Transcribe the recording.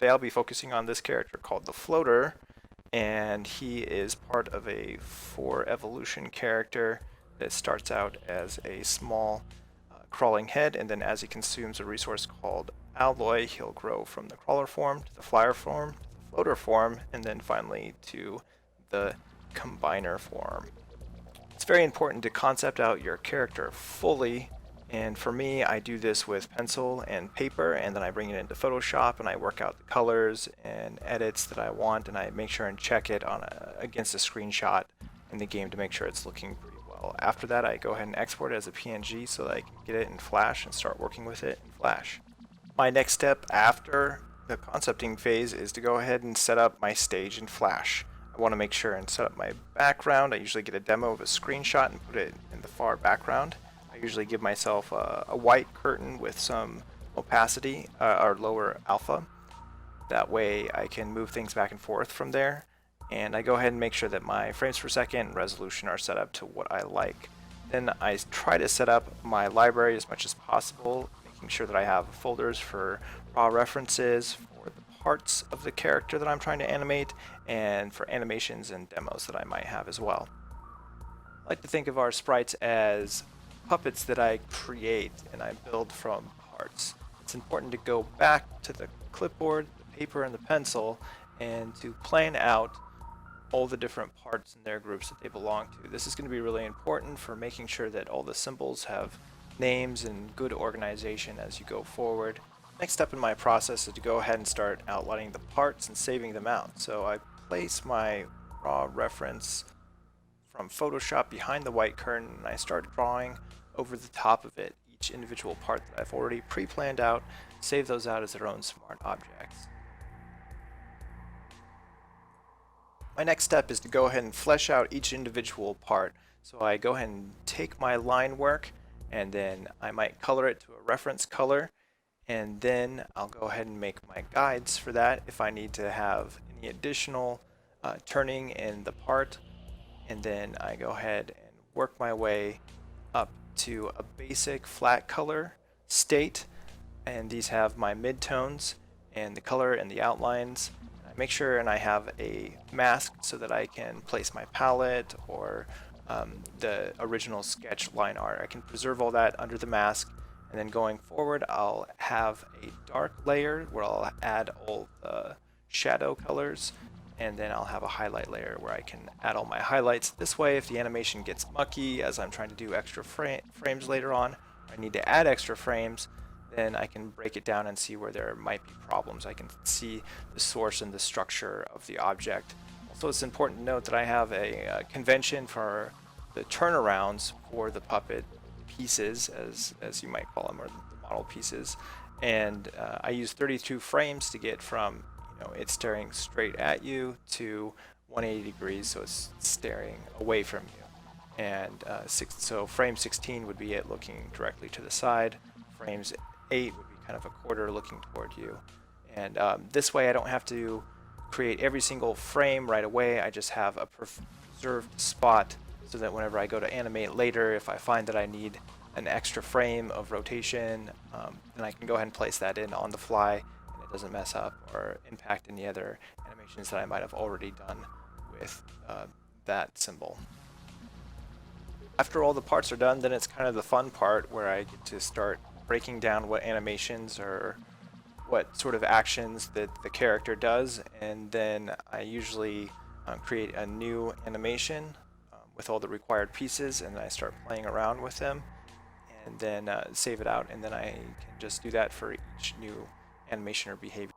today I'll be focusing on this character called the Floater, and he is part of a 4 evolution character that starts out as a small crawling head, and then as he consumes a resource called alloy, he'll grow from the crawler form to the flyer form to the floater form, and then finally to the combiner form. It's very important to concept out your character fully, and for me I do this with pencil and paper, and then I bring it into Photoshop and I work out the colors and edits that I want, and I make sure and check it on against a screenshot in the game to make sure it's looking pretty well. After that I go ahead and export it as a PNG so that I can get it in Flash and start working with it in Flash. My next step after the concepting phase is to go ahead and set up my stage in Flash. I want to make sure and set up my background. I usually get a demo of a screenshot and put it in the far background. I usually give myself a white curtain with some opacity or lower alpha. That way I can move things back and forth from there. And I go ahead and make sure that my frames per second and resolution are set up to what I like. Then I try to set up my library as much as possible, making sure that I have folders for raw references, for the parts of the character that I'm trying to animate, and for animations and demos that I might have as well. I like to think of our sprites as puppets that I create and I build from parts. It's important to go back to the clipboard, the paper, and the pencil and to plan out all the different parts and their groups that they belong to. This is going to be really important for making sure that all the symbols have names and good organization as you go forward. Next step in my process is to go ahead and start outlining the parts and saving them out. So I place my raw reference from Photoshop behind the white curtain and I start drawing over the top of it each individual part that I've already pre-planned out, save those out as their own smart objects. My next step is to go ahead and flesh out each individual part. So I go ahead and take my line work and then I might color it to a reference color, and then I'll go ahead and make my guides for that if I need to have any additional turning in the part, and then I go ahead and work my way up to a basic flat color state, and these have my midtones and the color and the outlines. I make sure and I have a mask so that I can place my palette or the original sketch line art. I can preserve all that under the mask, and then going forward I'll have a dark layer where I'll add all the shadow colors, and then I'll have a highlight layer where I can add all my highlights. This way if the animation gets mucky as I'm trying to do extra frames later on, I need to add extra frames, then I can break it down and see where there might be problems. I can see the source and the structure of the object. Also, it's important to note that I have a convention for the turnarounds for the puppet pieces, as you might call them, or the model pieces, and I use 32 frames to get from it staring straight at you to 180 degrees, so it's staring away from you. And so frame 16 would be it looking directly to the side. Frames 8 would be kind of a quarter looking toward you. And this way I don't have to create every single frame right away. I just have a preserved spot so that whenever I go to animate later, if I find that I need an extra frame of rotation, then I can go ahead and place that in on the fly, and it doesn't mess up or impact any other animations that I might have already done with that symbol. After all the parts are done, then it's kind of the fun part where I get to start breaking down what animations or what sort of actions that the character does, and then I usually create a new animation with all the required pieces, and I start playing around with them, and then save it out, and then I can just do that for each new animation or behavior.